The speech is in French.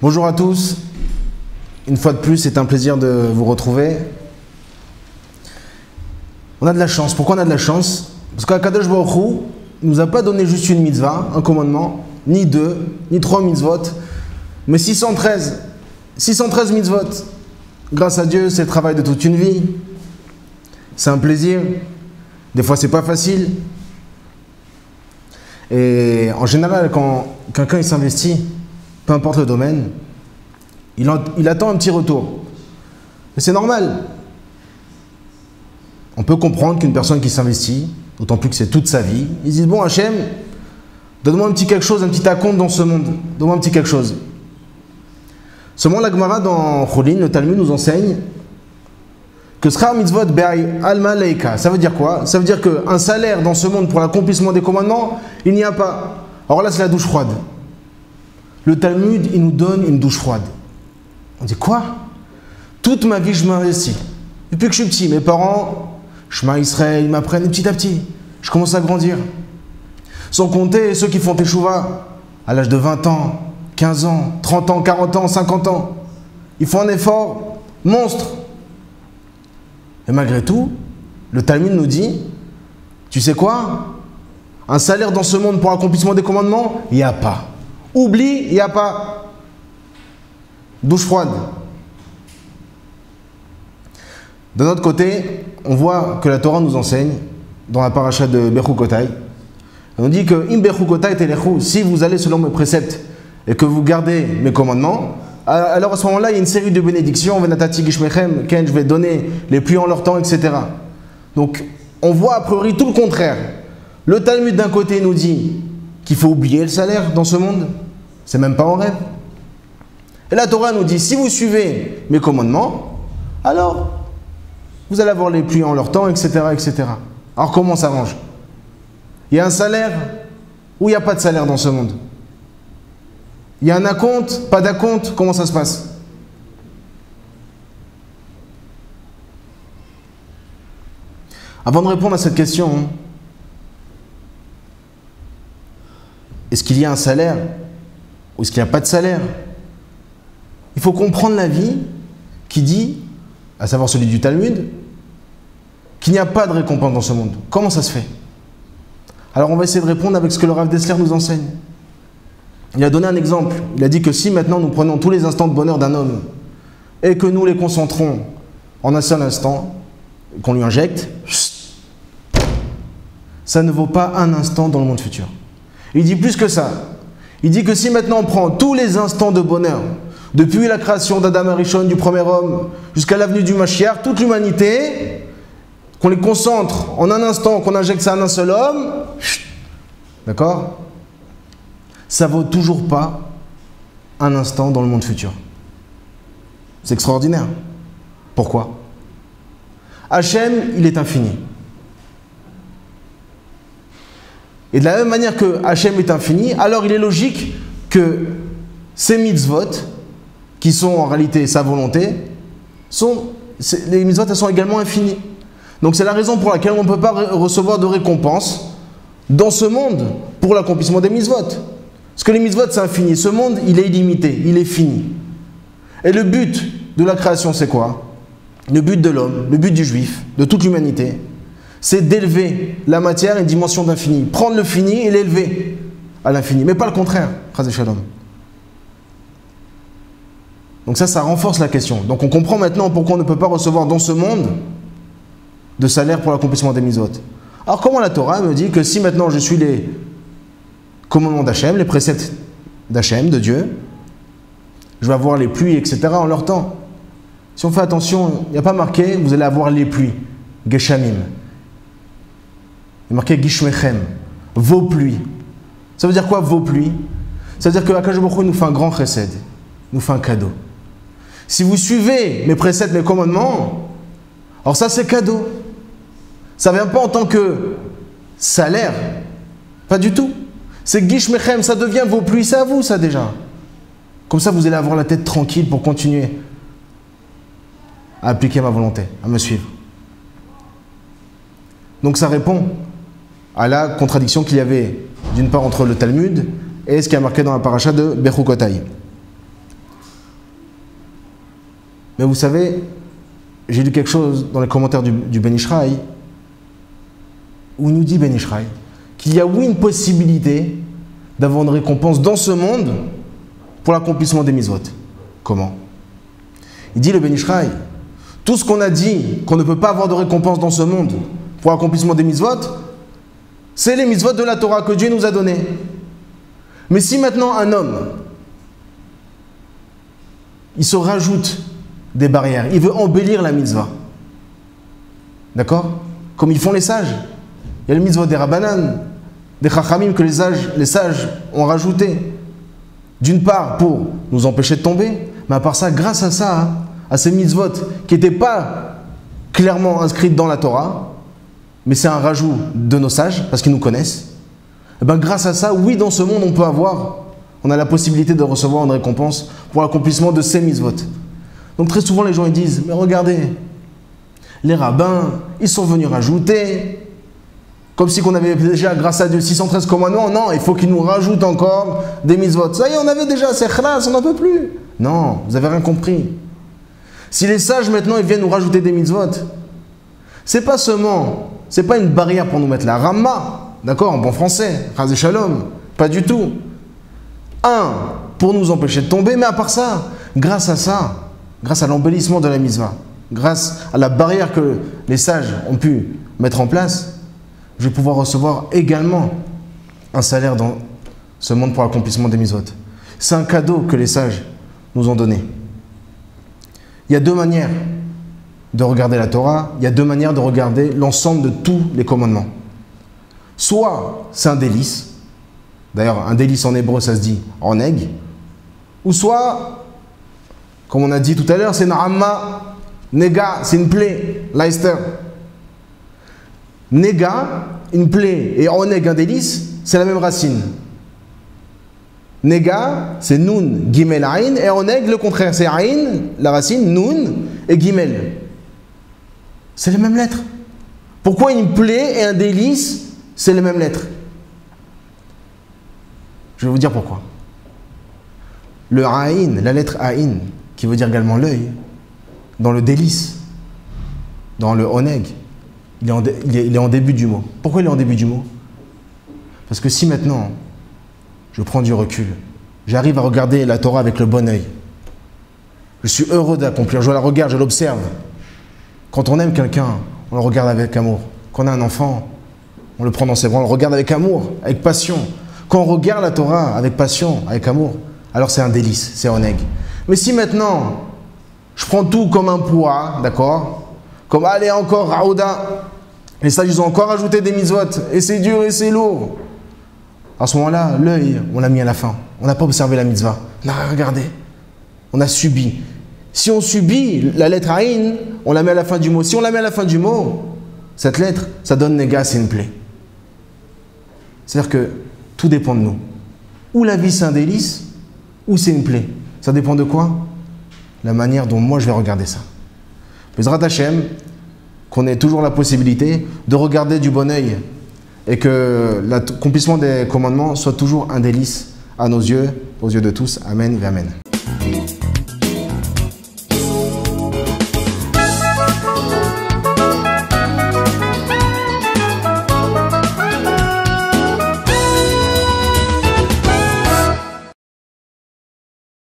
Bonjour à tous, une fois de plus c'est un plaisir de vous retrouver. On a de la chance, pourquoi on a de la chance? Parce qu'Akadosh Baruch Hu ne nous a pas donné juste une mitzvah, un commandement, ni deux, ni trois mitzvot, mais 613 mitzvot. Grâce à Dieu, c'est le travail de toute une vie, c'est un plaisir, des fois c'est pas facile. Et en général, quand quelqu'un s'investit, peu importe le domaine, il attend un petit retour. Et c'est normal. On peut comprendre qu'une personne qui s'investit, d'autant plus que c'est toute sa vie, ils disent, bon Hachem, donne-moi un petit quelque chose, un petit acompte dans ce monde. Donne-moi un petit quelque chose. Seulement la Gemara dans Choulin, le Talmud nous enseigne que Schar mitzvot be'ay alma leika. Ça veut dire quoi? Ça veut dire qu'un salaire dans ce monde pour l'accomplissement des commandements, il n'y a pas. Alors là, c'est la douche froide. Le Talmud, il nous donne une douche froide. On dit quoi? Toute ma vie, je m'investis. Depuis que je suis petit, mes parents, Shema Israël, ils m'apprennent petit à petit. Je commence à grandir. Sans compter ceux qui font teshuva à l'âge de 20 ans, 15 ans, 30 ans, 40 ans, 50 ans. Ils font un effort monstre. Et malgré tout, le Talmud nous dit, tu sais quoi? Un salaire dans ce monde pour l'accomplissement des commandements, il n'y a pas. Oublie, il n'y a pas. Douche froide. D'un autre côté, on voit que la Torah nous enseigne, dans la paracha de Bechukotai, on dit que Im Bechukotai telechu, si vous allez selon mes préceptes et que vous gardez mes commandements, alors à ce moment-là, il y a une série de bénédictions, Venatati Gishmechem, Ken, je vais donner les pluies en leur temps, etc. Donc, on voit a priori tout le contraire. Le Talmud d'un côté nous dit qu'il faut oublier le salaire dans ce monde, c'est même pas en rêve. Et la Torah nous dit, si vous suivez mes commandements, alors vous allez avoir les pluies en leur temps, etc., etc. Alors comment on s'arrange? Il y a un salaire ou il n'y a pas de salaire dans ce monde? Il y a un acompte, pas d'acompte, comment ça se passe? Avant de répondre à cette question, est-ce qu'il y a un salaire ou est-ce qu'il n'y a pas de salaire? Il faut comprendre la vie qui dit, à savoir celui du Talmud, qu'il n'y a pas de récompense dans ce monde. Comment ça se fait? Alors on va essayer de répondre avec ce que le Rav Dessler nous enseigne. Il a donné un exemple. Il a dit que si maintenant nous prenons tous les instants de bonheur d'un homme et que nous les concentrons en un seul instant, qu'on lui injecte, ça ne vaut pas un instant dans le monde futur. Il dit plus que ça. Il dit que si maintenant on prend tous les instants de bonheur, depuis la création d'Adam Arishon, du premier homme, jusqu'à l'avenue du Mashiach, toute l'humanité, qu'on les concentre en un instant, qu'on injecte ça en un seul homme, d'accord? Ça vaut toujours pas un instant dans le monde futur. C'est extraordinaire. Pourquoi? Hachem, il est infini. Et de la même manière que Hachem est infini, alors il est logique que ces mitzvot, qui sont en réalité sa volonté, les mitzvot, elles sont également infinies. Donc c'est la raison pour laquelle on ne peut pas recevoir de récompense dans ce monde pour l'accomplissement des mitzvot. Parce que les mitzvot, c'est infini. Ce monde, il est illimité, il est fini. Et le but de la création, c'est quoi? Le but de l'homme, le but du juif, de toute l'humanité, c'est d'élever la matière à une dimension d'infini. Prendre le fini et l'élever à l'infini. Mais pas le contraire. Chazé Shalom. Donc ça renforce la question. Donc on comprend maintenant pourquoi on ne peut pas recevoir dans ce monde de salaire pour l'accomplissement des mitzvot. Alors comment la Torah me dit que si maintenant je suis les commandements d'Hachem, les préceptes d'Hachem, de Dieu, je vais avoir les pluies, etc. en leur temps. Si on fait attention, il n'y a pas marqué, vous allez avoir les pluies, Geshamim. Il est marqué Gishmechem, vos pluies. Ça veut dire quoi, vos pluies? Ça veut dire que Akadosh Baruch Hu nous fait un grand chesed, nous fait un cadeau. Si vous suivez mes préceptes, mes commandements, alors ça c'est cadeau. Ça ne vient pas en tant que salaire, pas du tout. C'est Gishmechem, ça devient vos pluies, c'est à vous ça déjà. Comme ça vous allez avoir la tête tranquille pour continuer à appliquer ma volonté, à me suivre. Donc ça répond à la contradiction qu'il y avait d'une part entre le Talmud et ce qui est marqué dans la paracha de Bechukotai. Mais vous savez, j'ai lu quelque chose dans les commentaires du Ben Ishraï, où il nous dit Ben Ishraï qu'il y a oui une possibilité d'avoir une récompense dans ce monde pour l'accomplissement des mitzvot. Comment? Il dit le Ben Ishraï, tout ce qu'on a dit qu'on ne peut pas avoir de récompense dans ce monde pour l'accomplissement des mitzvot, c'est les mitzvot de la Torah que Dieu nous a données. Mais si maintenant un homme, il se rajoute des barrières, il veut embellir la mitzvah, d'accord? Comme ils font les sages. Il y a le mitzvot des Rabbanan, des Chachamim que les sages ont rajouté. D'une part pour nous empêcher de tomber, mais à part ça, grâce à ça, à ces mitzvot qui n'étaient pas clairement inscrites dans la Torah, mais c'est un rajout de nos sages, parce qu'ils nous connaissent, et bien grâce à ça, oui, dans ce monde, on a la possibilité de recevoir une récompense pour l'accomplissement de ces mitzvot. Donc très souvent, les gens ils disent, mais regardez, les rabbins, ils sont venus rajouter, comme si on avait déjà, grâce à Dieu, 613 commandements. Non, il faut qu'ils nous rajoutent encore des mitzvot. Ça y est, on avait déjà, c'est khlas, on n'en peut plus. Non, vous avez rien compris. Si les sages, maintenant, ils viennent nous rajouter des mitzvot, c'est pas seulement, c'est pas une barrière pour nous mettre la ramma, d'accord, en bon français, chas et shalom, pas du tout. Un, pour nous empêcher de tomber, mais à part ça, grâce à l'embellissement de la mitzvah, grâce à la barrière que les sages ont pu mettre en place, je vais pouvoir recevoir également un salaire dans ce monde pour l'accomplissement des mitzvot. C'est un cadeau que les sages nous ont donné. Il y a deux manières de regarder la Torah, il y a deux manières de regarder l'ensemble de tous les commandements. Soit c'est un délice, d'ailleurs un délice en hébreu ça se dit oneg, ou soit, comme on a dit tout à l'heure, c'est na'amma, nega, c'est une plaie, leister. Nega, une plaie, et oneg, un délice, c'est la même racine. Nega, c'est nun, gimel, aïn, et oneg, le contraire, c'est aïn, la racine, nun, et gimel. C'est les mêmes lettres. Pourquoi une plaie et un délice, c'est les mêmes lettres? Je vais vous dire pourquoi. Le aïn, la lettre aïn, qui veut dire également l'œil, dans le délice, dans le oneg, il est en début du mot. Pourquoi il est en début du mot? Parce que si maintenant, je prends du recul, j'arrive à regarder la Torah avec le bon œil, je suis heureux d'accomplir, je la regarde, je l'observe. Quand on aime quelqu'un, on le regarde avec amour. Quand on a un enfant, on le prend dans ses bras, on le regarde avec amour, avec passion. Quand on regarde la Torah avec passion, avec amour, alors c'est un délice, c'est oneg. Mais si maintenant, je prends tout comme un poids, d'accord? Comme allez encore, Raouda, et ça ils ont encore ajouté des mitzvot, et c'est dur et c'est lourd. À ce moment-là, l'œil, on l'a mis à la fin. On n'a pas observé la mitzvah. On n'a rien regardé. On a subi. Si on subit la lettre Aïn, on la met à la fin du mot. Si on la met à la fin du mot, cette lettre, ça donne néga, c'est une plaie. C'est-à-dire que tout dépend de nous. Ou la vie c'est un délice, ou c'est une plaie. Ça dépend de quoi? La manière dont moi je vais regarder ça. Bezrat Hashem, qu'on ait toujours la possibilité de regarder du bon œil et que l'accomplissement des commandements soit toujours un délice à nos yeux, aux yeux de tous. Amen et amen.